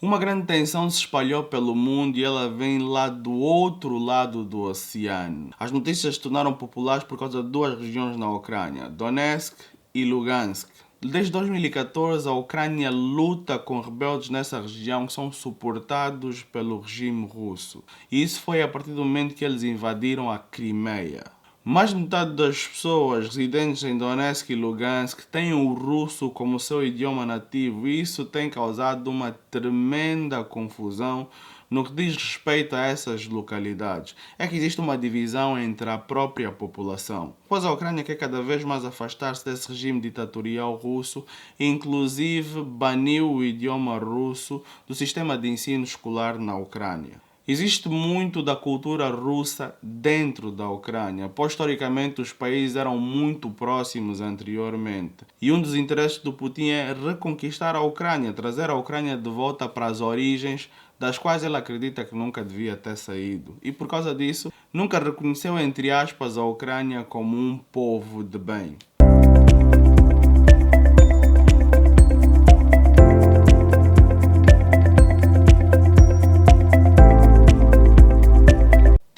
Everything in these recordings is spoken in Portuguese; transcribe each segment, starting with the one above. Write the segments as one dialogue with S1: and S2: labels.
S1: Uma grande tensão se espalhou pelo mundo e ela vem lá do outro lado do oceano. As notícias se tornaram populares por causa de duas regiões na Ucrânia, Donetsk e Lugansk. Desde 2014, a Ucrânia luta com rebeldes nessa região que são suportados pelo regime russo. E isso foi a partir do momento que eles invadiram a Crimeia. Mais de metade das pessoas residentes em Donetsk e Lugansk têm o russo como seu idioma nativo e isso tem causado uma tremenda confusão no que diz respeito a essas localidades. É que existe uma divisão entre a própria população, pois a Ucrânia quer cada vez mais afastar-se desse regime ditatorial russo e inclusive baniu o idioma russo do sistema de ensino escolar na Ucrânia. Existe muito da cultura russa dentro da Ucrânia, pois historicamente os países eram muito próximos anteriormente. E um dos interesses do Putin é reconquistar a Ucrânia, trazer a Ucrânia de volta para as origens das quais ele acredita que nunca devia ter saído. E por causa disso, nunca reconheceu, entre aspas, a Ucrânia como um povo de bem.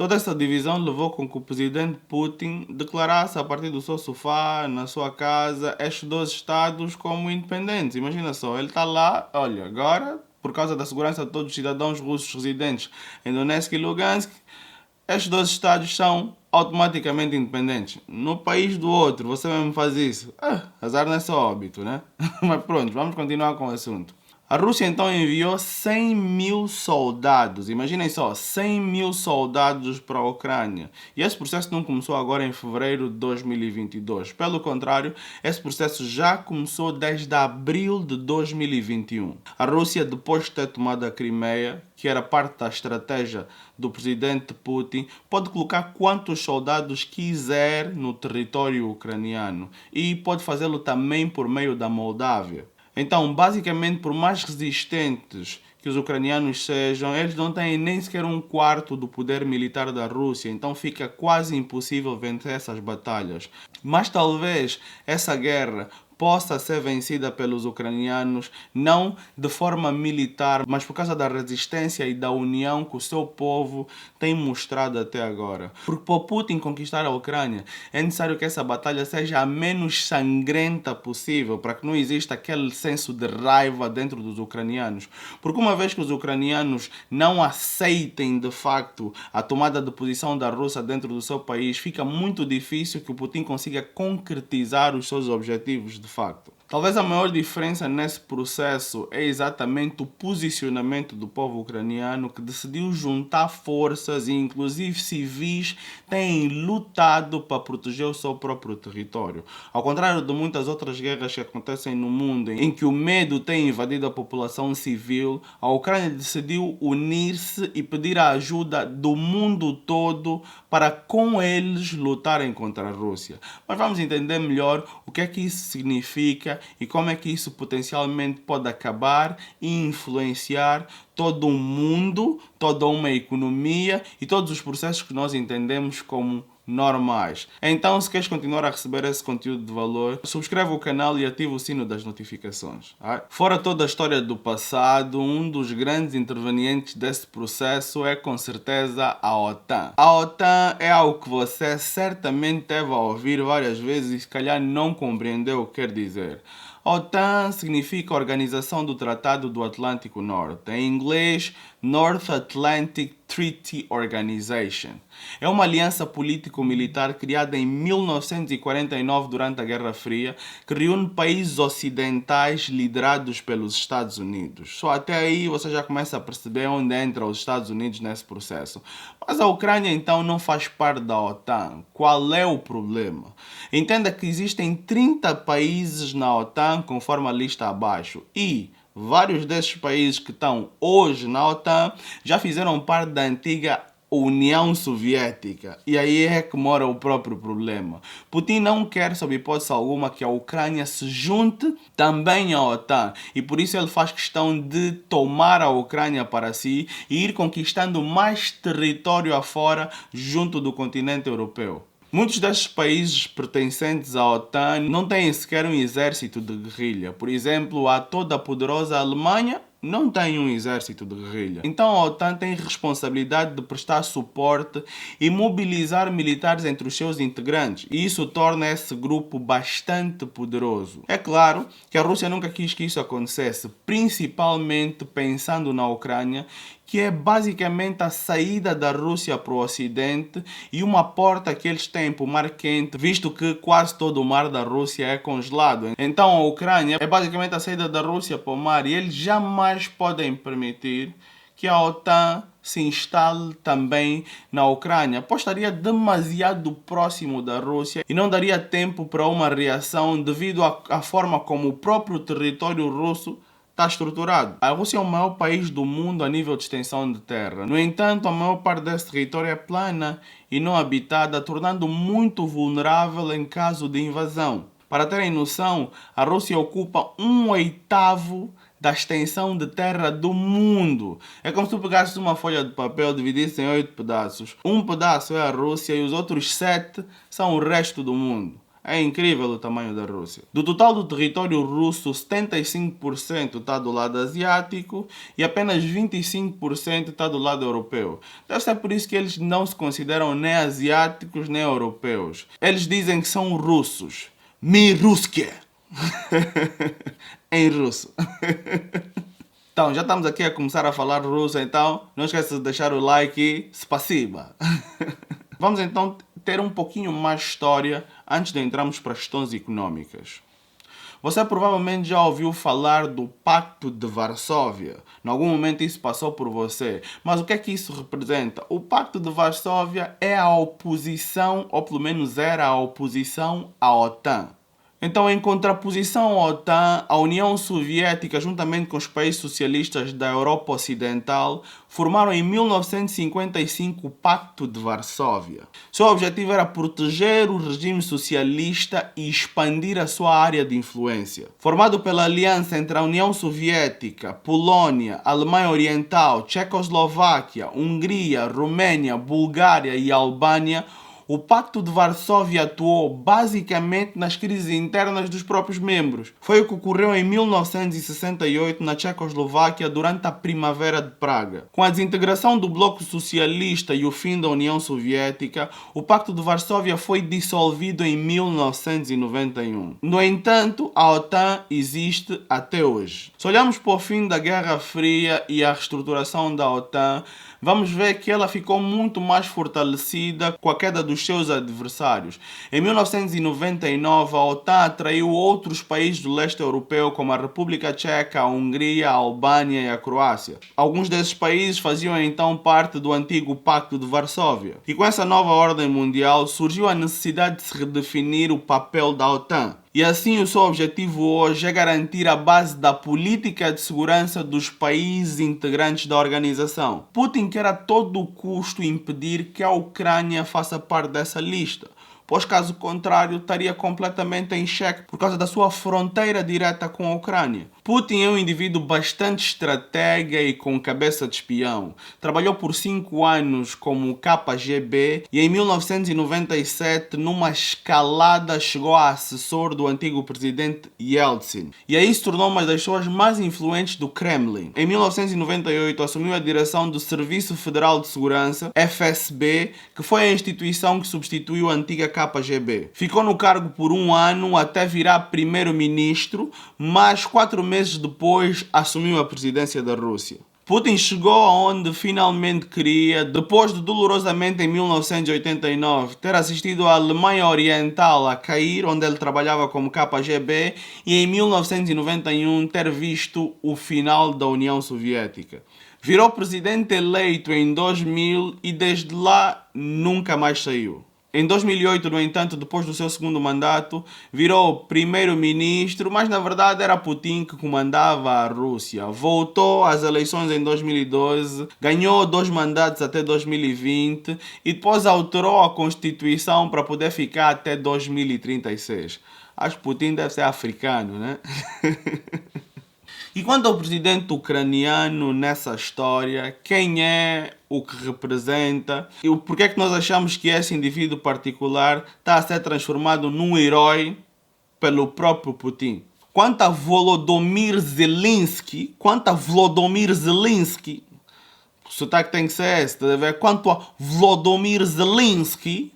S1: Toda essa divisão levou com que o presidente Putin declarasse a partir do seu sofá, na sua casa, estes dois estados como independentes. Imagina só, ele está lá, olha, agora, por causa da segurança de todos os cidadãos russos residentes em Donetsk e Lugansk, estes dois estados são automaticamente independentes. No país do outro, você mesmo faz isso. Azar não é só óbito, né? Mas pronto, vamos continuar com o assunto. A Rússia então enviou 100 mil soldados, imaginem só, 100 mil soldados para a Ucrânia. E esse processo não começou agora em fevereiro de 2022. Pelo contrário, esse processo já começou desde abril de 2021. A Rússia, depois de ter tomado a Crimeia, que era parte da estratégia do presidente Putin, pode colocar quantos soldados quiser no território ucraniano e pode fazê-lo também por meio da Moldávia. Então, basicamente, por mais resistentes que os ucranianos sejam, eles não têm nem sequer um quarto do poder militar da Rússia, então fica quase impossível vencer essas batalhas. Mas talvez essa guerra possa ser vencida pelos ucranianos, não de forma militar, mas por causa da resistência e da união que o seu povo tem mostrado até agora. Porque para Putin conquistar a Ucrânia, é necessário que essa batalha seja a menos sangrenta possível, para que não exista aquele senso de raiva dentro dos ucranianos. Porque uma vez que os ucranianos não aceitem de facto a tomada de posição da Rússia dentro do seu país, fica muito difícil que o Putin consiga concretizar os seus objetivos de facto. Talvez a maior diferença nesse processo é exatamente o posicionamento do povo ucraniano que decidiu juntar forças e inclusive civis têm lutado para proteger o seu próprio território. Ao contrário de muitas outras guerras que acontecem no mundo em que o medo tem invadido a população civil, a Ucrânia decidiu unir-se e pedir a ajuda do mundo todo para com eles lutarem contra a Rússia. Mas vamos entender melhor o que é que isso significa e como é que isso potencialmente pode acabar e influenciar todo um mundo, toda uma economia e todos os processos que nós entendemos como normais. Então, se queres continuar a receber esse conteúdo de valor, subscreve o canal e ativa o sino das notificações. Fora toda a história do passado, um dos grandes intervenientes desse processo é com certeza a OTAN. A OTAN é algo que você certamente deve ouvir várias vezes e se calhar não compreendeu o que quer dizer. A OTAN significa Organização do Tratado do Atlântico Norte. Em inglês, North Atlantic Treaty Organization. É uma aliança político-militar criada em 1949 durante a Guerra Fria que reúne países ocidentais liderados pelos Estados Unidos. Só até aí você já começa a perceber onde entra os Estados Unidos nesse processo. Mas a Ucrânia então não faz parte da OTAN. Qual é o problema? Entenda que existem 30 países na OTAN conforme a lista abaixo e vários desses países que estão hoje na OTAN já fizeram parte da antiga União Soviética. E aí é que mora o próprio problema. Putin não quer, sob hipótese alguma, que a Ucrânia se junte também à OTAN. E por isso ele faz questão de tomar a Ucrânia para si e ir conquistando mais território afora junto do continente europeu. Muitos destes países pertencentes à OTAN não têm sequer um exército de guerrilha. Por exemplo, a toda poderosa Alemanha não tem um exército de guerrilha. Então a OTAN tem responsabilidade de prestar suporte e mobilizar militares entre os seus integrantes. E isso torna esse grupo bastante poderoso. É claro que a Rússia nunca quis que isso acontecesse, principalmente pensando na Ucrânia, que é basicamente a saída da Rússia para o Ocidente e uma porta que eles têm para o Mar Quente, visto que quase todo o mar da Rússia é congelado. Então a Ucrânia é basicamente a saída da Rússia para o mar e eles jamais podem permitir que a OTAN se instale também na Ucrânia, pois estaria demasiado próximo da Rússia e não daria tempo para uma reação devido à forma como o próprio território russo está estruturado. A Rússia é o maior país do mundo a nível de extensão de terra. No entanto, a maior parte desse território é plana e não habitada, tornando muito vulnerável em caso de invasão. Para terem noção, a Rússia ocupa 1/8 da extensão de terra do mundo. É como se tu pegasses uma folha de papel e dividisse em 8 pedaços. Um pedaço é a Rússia e os outros 7 são o resto do mundo. É incrível o tamanho da Rússia. Do total do território russo, 75% está do lado asiático e apenas 25% está do lado europeu. Deve ser por isso que eles não se consideram nem asiáticos nem europeus. Eles dizem que são russos. Mi ruske. Em russo. Então, já estamos aqui a começar a falar russo, então não esqueça de deixar o like e spasiba. Vamos então ter um pouquinho mais história antes de entrarmos para as questões econômicas. Você provavelmente já ouviu falar do Pacto de Varsóvia. Em algum momento isso passou por você. Mas o que é que isso representa? O Pacto de Varsóvia é a oposição, ou pelo menos era a oposição à OTAN. Então, em contraposição à OTAN, a União Soviética, juntamente com os países socialistas da Europa Ocidental, formaram em 1955 o Pacto de Varsóvia. Seu objetivo era proteger o regime socialista e expandir a sua área de influência. Formado pela aliança entre a União Soviética, Polônia, Alemanha Oriental, Tchecoslováquia, Hungria, Romênia, Bulgária e Albânia, o Pacto de Varsóvia atuou basicamente nas crises internas dos próprios membros. Foi o que ocorreu em 1968 na Tchecoslováquia durante a Primavera de Praga. Com a desintegração do Bloco Socialista e o fim da União Soviética, o Pacto de Varsóvia foi dissolvido em 1991. No entanto, a OTAN existe até hoje. Se olharmos para o fim da Guerra Fria e a reestruturação da OTAN, vamos ver que ela ficou muito mais fortalecida com a queda dos seus adversários. Em 1999, a OTAN atraiu outros países do leste europeu, como a República Tcheca, a Hungria, a Albânia e a Croácia. Alguns desses países faziam então parte do antigo Pacto de Varsóvia. E com essa nova ordem mundial surgiu a necessidade de se redefinir o papel da OTAN. E assim o seu objetivo hoje é garantir a base da política de segurança dos países integrantes da organização. Putin quer a todo custo impedir que a Ucrânia faça parte dessa lista, pois caso contrário estaria completamente em xeque por causa da sua fronteira direta com a Ucrânia. Putin é um indivíduo bastante estratega e com cabeça de espião. Trabalhou por 5 anos como KGB e em 1997, numa escalada, chegou a assessor do antigo presidente Yeltsin. E aí se tornou uma das pessoas mais influentes do Kremlin. Em 1998 assumiu a direção do Serviço Federal de Segurança, FSB, que foi a instituição que substituiu a antiga KGB. Ficou no cargo por 1 ano até virar primeiro-ministro, mas 4 meses depois assumiu a presidência da Rússia. Putin chegou aonde finalmente queria, depois de dolorosamente em 1989 ter assistido a Alemanha Oriental a cair, onde ele trabalhava como KGB, e em 1991 ter visto o final da União Soviética. Virou presidente eleito em 2000 e desde lá nunca mais saiu. Em 2008, no entanto, depois do seu segundo mandato, virou primeiro-ministro, mas na verdade era Putin que comandava a Rússia. Voltou às eleições em 2012, ganhou 2 mandatos até 2020 e depois alterou a Constituição para poder ficar até 2036. Acho que Putin deve ser africano, né? E quanto ao presidente ucraniano nessa história, quem é, o que representa e o porquê é que nós achamos que esse indivíduo particular está a ser transformado num herói pelo próprio Putin? Quanto a Volodymyr Zelensky, o sotaque tem que ser esse, tá a ver? Quanto a Volodymyr Zelensky,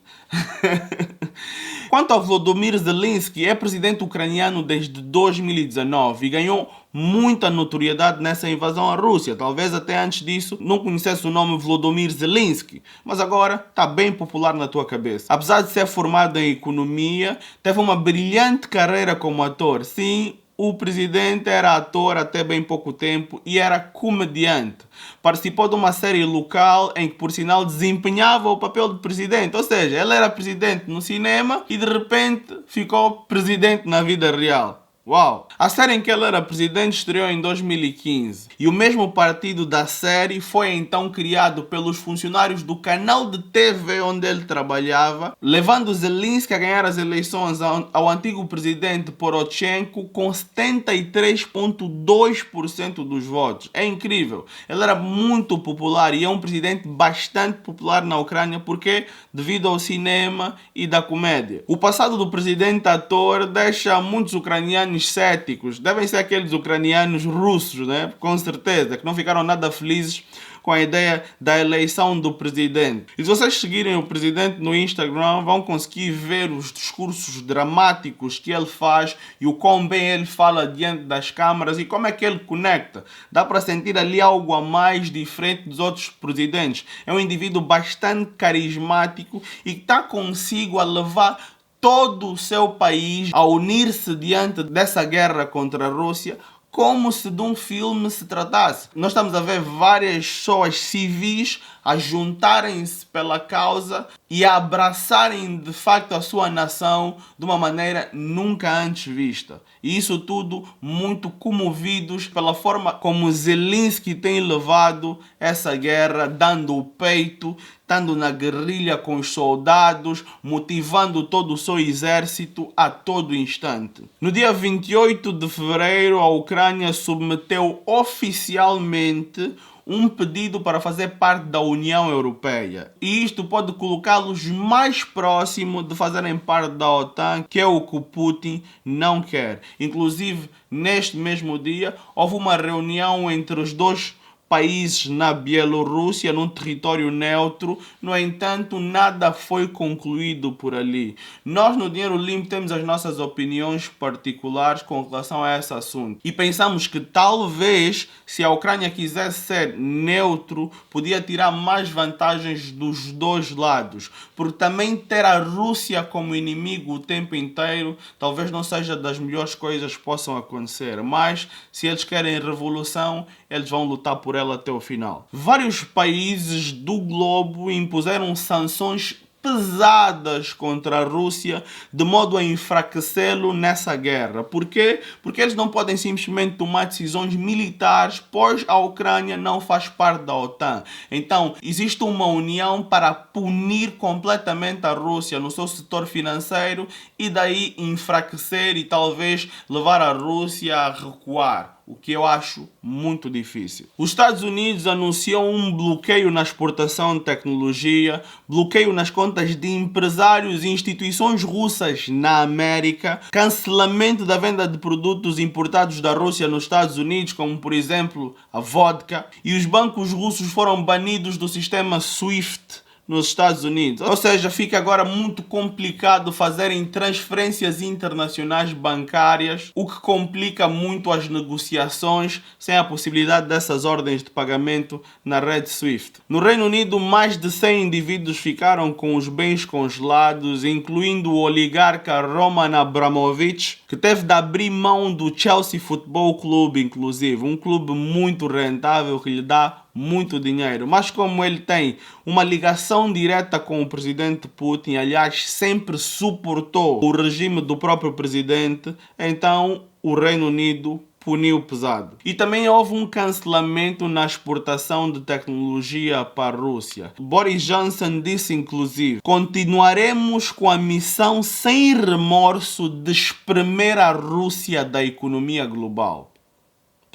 S1: é presidente ucraniano desde 2019 e ganhou muita notoriedade nessa invasão à Rússia. Talvez até antes disso não conhecesse o nome Volodymyr Zelensky, mas agora está bem popular na tua cabeça. Apesar de ser formado em economia, teve uma brilhante carreira como ator. Sim, o presidente era ator até bem pouco tempo e era comediante. Participou de uma série local em que, por sinal, desempenhava o papel de presidente. Ou seja, ele era presidente no cinema e de repente ficou presidente na vida real. Uau! A série em que ele era presidente estreou em 2015 e o mesmo partido da série foi então criado pelos funcionários do canal de TV onde ele trabalhava, levando Zelensky a ganhar as eleições ao antigo presidente Poroshenko com 73,2% dos votos. É incrível! Ele era muito popular e é um presidente bastante popular na Ucrânia porque devido ao cinema e da comédia. O passado do presidente ator deixa muitos ucranianos céticos. Devem ser aqueles ucranianos russos, né? Com certeza, que não ficaram nada felizes com a ideia da eleição do presidente. E se vocês seguirem o presidente no Instagram, vão conseguir ver os discursos dramáticos que ele faz e o quão bem ele fala diante das câmaras e como é que ele conecta. Dá para sentir ali algo a mais diferente dos outros presidentes. É um indivíduo bastante carismático e está consigo a levar todo o seu país a unir-se diante dessa guerra contra a Rússia como se de um filme se tratasse. Nós estamos a ver várias pessoas civis a juntarem-se pela causa e a abraçarem de facto a sua nação de uma maneira nunca antes vista. E isso tudo muito comovidos pela forma como Zelensky tem levado essa guerra, dando o peito, estando na guerrilha com os soldados, motivando todo o seu exército a todo instante. No dia 28 de fevereiro, a Ucrânia submeteu oficialmente um pedido para fazer parte da União Europeia. E isto pode colocá-los mais próximo de fazerem parte da OTAN, que é o que o Putin não quer. Inclusive, neste mesmo dia, houve uma reunião entre os dois países na Bielorrússia, num território neutro. No entanto, nada foi concluído por ali. Nós no Dinheiro Limpo temos as nossas opiniões particulares com relação a esse assunto. E pensamos que talvez, se a Ucrânia quisesse ser neutro, podia tirar mais vantagens dos dois lados. Porque também ter a Rússia como inimigo o tempo inteiro talvez não seja das melhores coisas que possam acontecer. Mas, se eles querem revolução, eles vão lutar por ela até o final. Vários países do globo impuseram sanções pesadas contra a Rússia de modo a enfraquecê-lo nessa guerra. Por quê? Porque eles não podem simplesmente tomar decisões militares, pois a Ucrânia não faz parte da OTAN. Então, existe uma união para punir completamente a Rússia no seu setor financeiro e daí enfraquecer e talvez levar a Rússia a recuar. O que eu acho muito difícil. Os Estados Unidos anunciou um bloqueio na exportação de tecnologia, bloqueio nas contas de empresários e instituições russas na América, cancelamento da venda de produtos importados da Rússia nos Estados Unidos, como por exemplo a vodka, e os bancos russos foram banidos do sistema SWIFT nos Estados Unidos. Ou seja, fica agora muito complicado fazerem transferências internacionais bancárias, o que complica muito as negociações sem a possibilidade dessas ordens de pagamento na rede SWIFT. No Reino Unido, mais de 100 indivíduos ficaram com os bens congelados, incluindo o oligarca Roman Abramovich, que teve de abrir mão do Chelsea Football Club, inclusive, um clube muito rentável que lhe dá muito dinheiro. Mas como ele tem uma ligação direta com o presidente Putin, aliás, sempre suportou o regime do próprio presidente, então o Reino Unido puniu pesado. E também houve um cancelamento na exportação de tecnologia para a Rússia. Boris Johnson disse inclusive: continuaremos com a missão sem remorso de espremer a Rússia da economia global.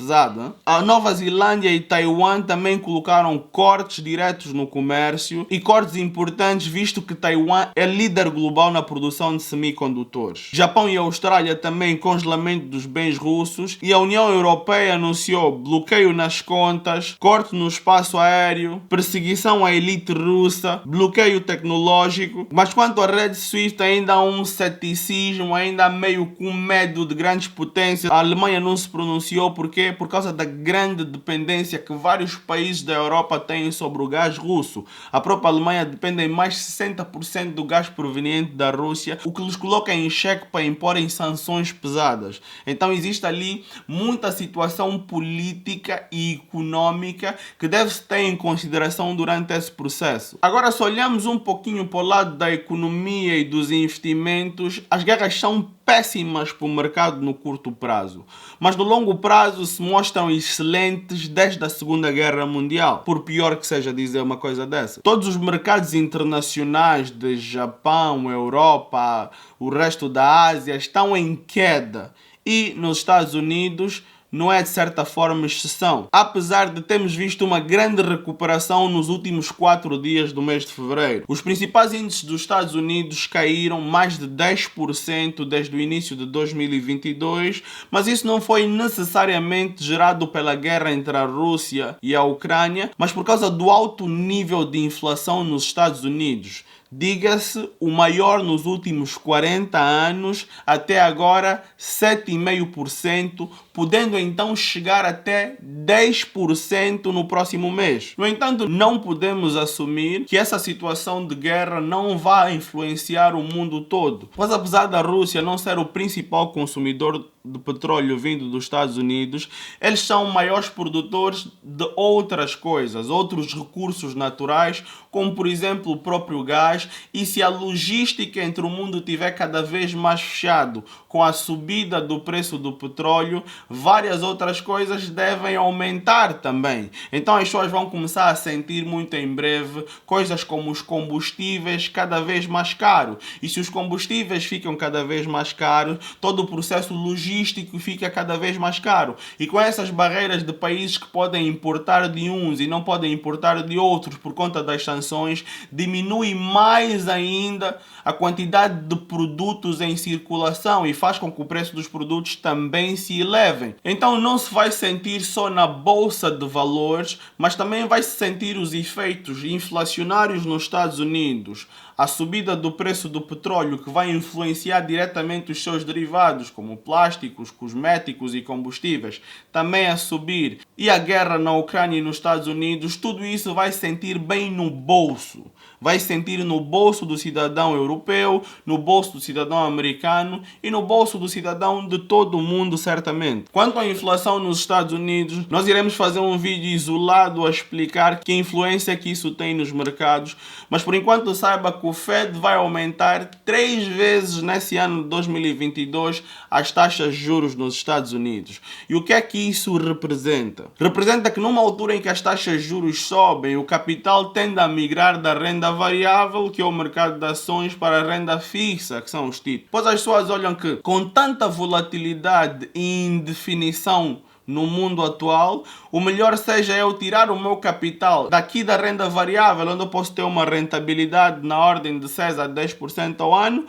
S1: pesado, hein? A Nova Zelândia e Taiwan também colocaram cortes diretos no comércio e cortes importantes, visto que Taiwan é líder global na produção de semicondutores. Japão e Austrália também congelamento dos bens russos, e a União Europeia anunciou bloqueio nas contas, corte no espaço aéreo, perseguição à elite russa, bloqueio tecnológico. Mas quanto à rede SWIFT ainda há um ceticismo, ainda há meio com medo de grandes potências. A Alemanha não se pronunciou, porquê? Por causa da grande dependência que vários países da Europa têm sobre o gás russo. A própria Alemanha depende em mais de 60% do gás proveniente da Rússia, o que lhes coloca em xeque para imporem sanções pesadas. Então existe ali muita situação política e econômica que deve-se ter em consideração durante esse processo. Agora, se olhamos um pouquinho para o lado da economia e dos investimentos, as guerras são péssimas para o mercado no curto prazo, mas no longo prazo se mostram excelentes desde a Segunda Guerra Mundial, por pior que seja dizer uma coisa dessa. Todos os mercados internacionais de Japão, Europa, o resto da Ásia estão em queda, e nos Estados Unidos não é de certa forma exceção, apesar de termos visto uma grande recuperação nos últimos 4 dias do mês de fevereiro. Os principais índices dos Estados Unidos caíram mais de 10% desde o início de 2022, mas isso não foi necessariamente gerado pela guerra entre a Rússia e a Ucrânia, mas por causa do alto nível de inflação nos Estados Unidos. Diga-se, o maior nos últimos 40 anos, até agora 7,5%, podendo então chegar até 10% no próximo mês. No entanto, não podemos assumir que essa situação de guerra não vai influenciar o mundo todo. Pois apesar da Rússia não ser o principal consumidor de petróleo vindo dos Estados Unidos, eles são maiores produtores de outras coisas, outros recursos naturais, como por exemplo o próprio gás, e se a logística entre o mundo estiver cada vez mais fechado, com a subida do preço do petróleo, várias outras coisas devem aumentar também. Então as pessoas vão começar a sentir muito em breve coisas como os combustíveis cada vez mais caros. E se os combustíveis ficam cada vez mais caros, todo o processo logístico fica cada vez mais caro. E com essas barreiras de países que podem importar de uns e não podem importar de outros por conta das sanções, diminui mais ainda a quantidade de produtos em circulação e faz com que o preço dos produtos também se elevem. Então não se vai sentir só na bolsa de valores, mas também vai se sentir os efeitos inflacionários nos Estados Unidos, a subida do preço do petróleo que vai influenciar diretamente os seus derivados, como plásticos, cosméticos e combustíveis, também a subir, e a guerra na Ucrânia e nos Estados Unidos, tudo isso vai sentir bem no bolso. Vai sentir no bolso do cidadão europeu, no bolso do cidadão americano e no bolso do cidadão de todo o mundo, certamente. Quanto à inflação nos Estados Unidos, nós iremos fazer um vídeo isolado a explicar que influência que isso tem nos mercados, mas por enquanto saiba que o Fed vai aumentar 3 vezes nesse ano de 2022 as taxas de juros nos Estados Unidos. E o que é que isso representa? Representa que numa altura em que as taxas de juros sobem, o capital tende a migrar da renda variável, que é o mercado de ações, para a renda fixa, que são os títulos. Pois as pessoas olham que com tanta volatilidade e indefinição no mundo atual, o melhor seja eu tirar o meu capital daqui da renda variável, onde eu posso ter uma rentabilidade na ordem de 6 a 10% ao ano,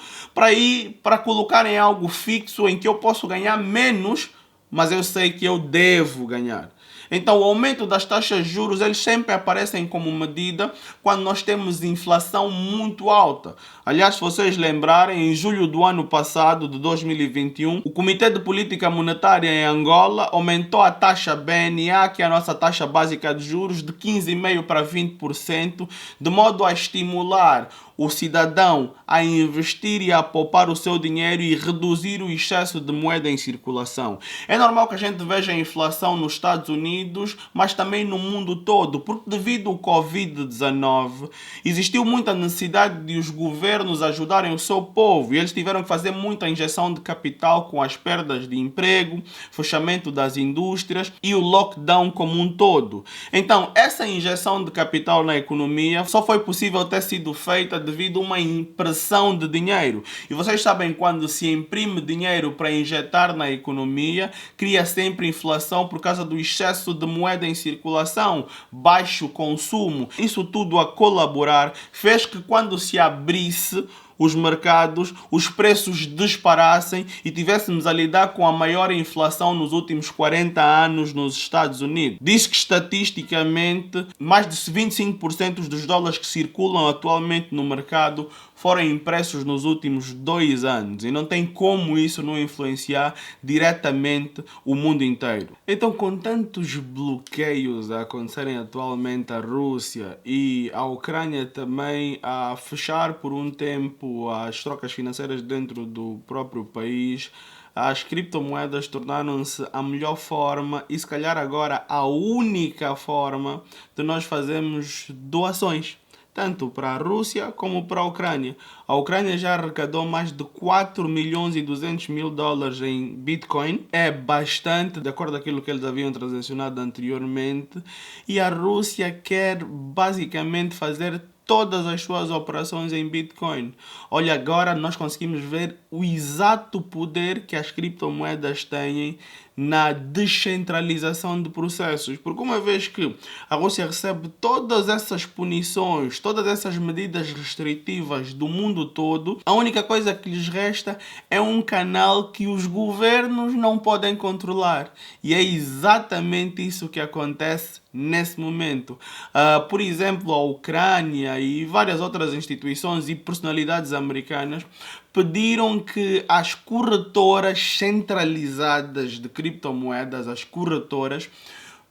S1: para colocar em algo fixo em que eu posso ganhar menos, mas eu sei que eu devo ganhar. Então o aumento das taxas de juros, eles sempre aparecem como medida quando nós temos inflação muito alta. Aliás, se vocês lembrarem, em julho do ano passado, de 2021, o Comitê de Política Monetária em Angola aumentou a taxa BNA, que é a nossa taxa básica de juros, de 15,5% para 20%, de modo a estimular o cidadão a investir e a poupar o seu dinheiro e reduzir o excesso de moeda em circulação. É normal que a gente veja a inflação nos Estados Unidos Unidos, mas também no mundo todo, porque devido ao Covid-19 existiu muita necessidade de os governos ajudarem o seu povo e eles tiveram que fazer muita injeção de capital com as perdas de emprego, fechamento das indústrias e o lockdown como um todo. Então, essa injeção de capital na economia só foi possível ter sido feita devido a uma impressão de dinheiro. E vocês sabem, quando se imprime dinheiro para injetar na economia, cria sempre inflação por causa do excesso de moeda em circulação, baixo consumo. Isso tudo a colaborar fez que, quando se abrisse os mercados, os preços disparassem e tivéssemos a lidar com a maior inflação nos últimos 40 anos nos Estados Unidos. Diz que estatisticamente mais de 25% dos dólares que circulam atualmente no mercado foram impressos nos últimos 2 anos e não tem como isso não influenciar diretamente o mundo inteiro. Então, com tantos bloqueios a acontecerem atualmente à Rússia e a Ucrânia também a fechar por um tempo as trocas financeiras dentro do próprio país, as criptomoedas tornaram-se a melhor forma e se calhar agora a única forma de nós fazermos doações, tanto para a Rússia como para a Ucrânia. A Ucrânia já arrecadou mais de 4 milhões e 200 mil dólares em Bitcoin. É bastante, de acordo com aquilo que eles haviam transacionado anteriormente. E a Rússia quer basicamente fazer todas as suas operações em Bitcoin. Olha, agora nós conseguimos ver o exato poder que as criptomoedas têm na descentralização de processos. Porque uma vez que a Rússia recebe todas essas punições, todas essas medidas restritivas do mundo todo, a única coisa que lhes resta é um canal que os governos não podem controlar. E é exatamente isso que acontece nesse momento. Por exemplo, a Ucrânia e várias outras instituições e personalidades americanas pediram que as corretoras centralizadas de criptomoedas, as corretoras,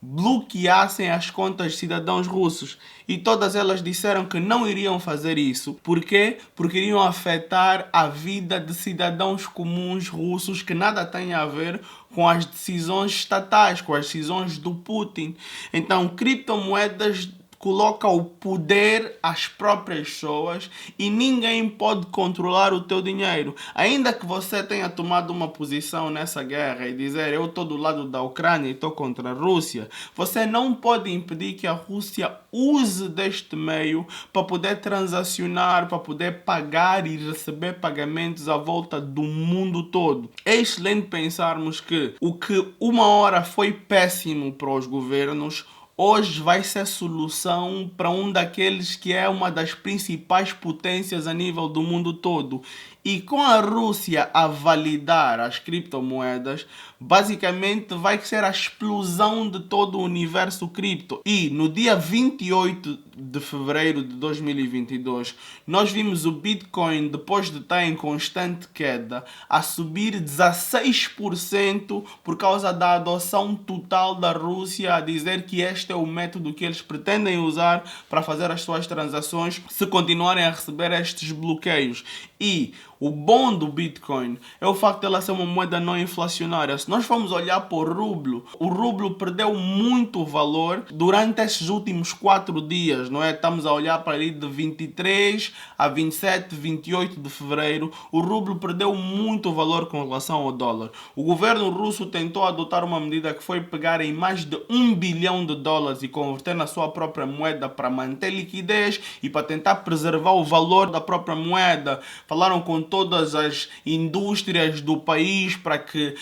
S1: bloqueassem as contas de cidadãos russos. E todas elas disseram que não iriam fazer isso. Por quê? Porque iriam afetar a vida de cidadãos comuns russos que nada têm a ver com as decisões estatais, com as decisões do Putin. Então, criptomoedas coloca o poder às próprias pessoas e ninguém pode controlar o teu dinheiro. Ainda que você tenha tomado uma posição nessa guerra e dizer eu estou do lado da Ucrânia e estou contra a Rússia, você não pode impedir que a Rússia use deste meio para poder transacionar, para poder pagar e receber pagamentos à volta do mundo todo. É excelente pensarmos que o que uma hora foi péssimo para os governos, hoje vai ser solução para um daqueles que é uma das principais potências a nível do mundo todo. E com a Rússia a validar as criptomoedas, basicamente vai ser a explosão de todo o universo cripto. E no dia 28 de fevereiro de 2022, nós vimos o Bitcoin, depois de estar em constante queda, a subir 16% por causa da adoção total da Rússia a dizer que este é o método que eles pretendem usar para fazer as suas transações se continuarem a receber estes bloqueios. E o bom do Bitcoin é o facto de ela ser uma moeda não inflacionária. Se nós formos olhar para o rublo perdeu muito valor durante esses últimos 4 dias, não é? Estamos a olhar para ali de 23 a 27, 28 de fevereiro. O rublo perdeu muito valor com relação ao dólar. O governo russo tentou adotar uma medida que foi pegar em mais de 1 bilhão de dólares e converter na sua própria moeda para manter liquidez e para tentar preservar o valor da própria moeda. Falaram com todas as indústrias do país para que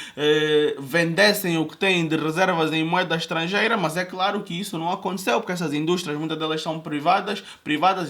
S1: vendessem o que têm de reservas em moeda estrangeira, mas é claro que isso não aconteceu, porque essas indústrias, muitas delas são privadas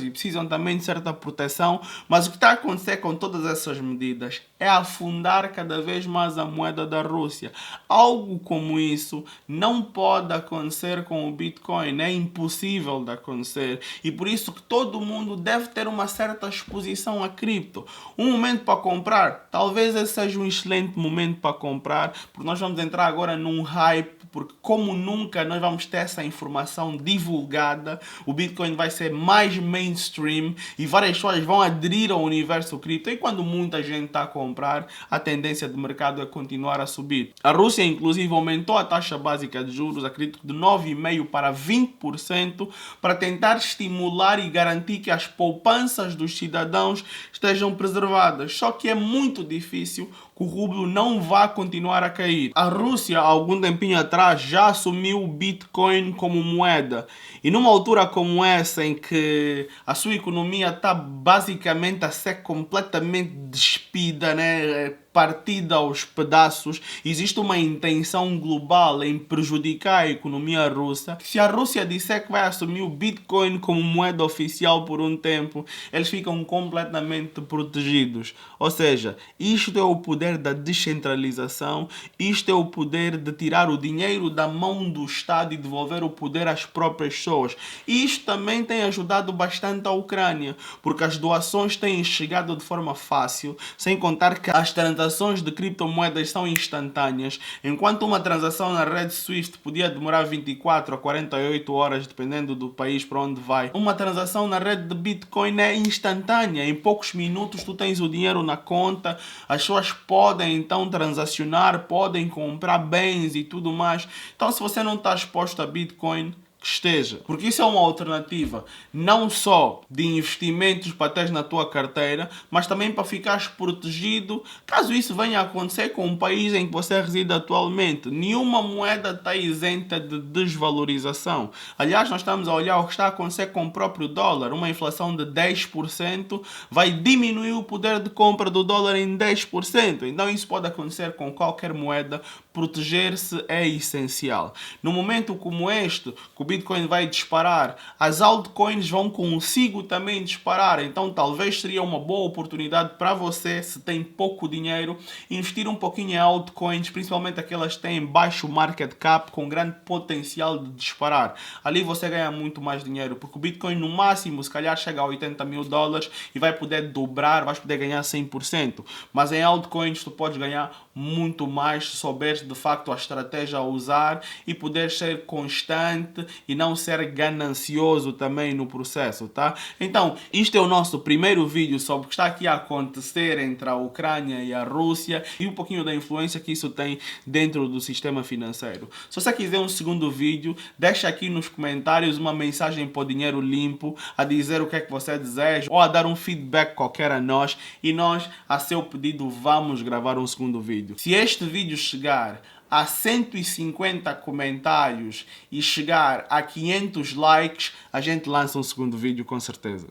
S1: e precisam também de certa proteção. Mas o que está a acontecer com todas essas medidas é afundar cada vez mais a moeda da Rússia. Algo como isso não pode acontecer com o Bitcoin, é impossível de acontecer. E por isso que todo mundo deve ter uma certa exposição a cripto. Um momento para comprar, talvez esse seja um excelente momento para comprar, porque nós vamos entrar agora num hype porque como nunca nós vamos ter essa informação divulgada, o Bitcoin vai ser mais mainstream e várias pessoas vão aderir ao universo cripto. E quando muita gente está a comprar, a tendência do mercado é continuar a subir. A Rússia, inclusive, aumentou a taxa básica de juros, acredito que de 9,5% para 20%, para tentar estimular e garantir que as poupanças dos cidadãos estejam preservadas. Só que é muito difícil que o rublo não vá continuar a cair. A Rússia, há algum tempinho atrás, já assumiu o Bitcoin como moeda. E numa altura como essa, em que a sua economia está basicamente a ser completamente despida, né? Partida aos pedaços, existe uma intenção global em prejudicar a economia russa. Se a Rússia disser que vai assumir o Bitcoin como moeda oficial por um tempo, eles ficam completamente protegidos. Ou seja, isto é o poder da descentralização, isto é o poder de tirar o dinheiro da mão do Estado e devolver o poder às próprias pessoas. E isto também tem ajudado bastante a Ucrânia, porque as doações têm chegado de forma fácil, sem contar que as transações de criptomoedas são instantâneas, enquanto uma transação na rede Swift podia demorar 24 a 48 horas, dependendo do país para onde vai. Uma transação na rede de Bitcoin é instantânea, em poucos minutos tu tens o dinheiro na conta, as pessoas podem então transacionar, podem comprar bens e tudo mais. Então, se você não está exposto a Bitcoin, que esteja. Porque isso é uma alternativa não só de investimentos para teres na tua carteira, mas também para ficares protegido caso isso venha a acontecer com o país em que você reside atualmente. Nenhuma moeda está isenta de desvalorização. Aliás, nós estamos a olhar o que está a acontecer com o próprio dólar. Uma inflação de 10% vai diminuir o poder de compra do dólar em 10%. Então isso pode acontecer com qualquer moeda. Proteger-se é essencial. No momento como este, que o Bitcoin vai disparar, as altcoins vão consigo também disparar. Então talvez seria uma boa oportunidade para você, se tem pouco dinheiro, investir um pouquinho em altcoins, principalmente aquelas que têm baixo market cap, com grande potencial de disparar. Ali você ganha muito mais dinheiro, porque o Bitcoin no máximo, se calhar, chega a 80 mil dólares e vai poder dobrar, vais poder ganhar 100%. Mas em altcoins tu podes ganhar muito mais se souberes de facto a estratégia a usar e poder ser constante e não ser ganancioso também no processo, tá? Então, isto é o nosso primeiro vídeo sobre o que está aqui a acontecer entre a Ucrânia e a Rússia e um pouquinho da influência que isso tem dentro do sistema financeiro. Se você quiser um segundo vídeo, deixa aqui nos comentários uma mensagem para o Dinheiro Limpo, a dizer o que é que você deseja ou a dar um feedback qualquer a nós e nós, a seu pedido, vamos gravar um segundo vídeo. Se este vídeo chegar a 150 comentários e chegar a 500 likes, a gente lança um segundo vídeo com certeza.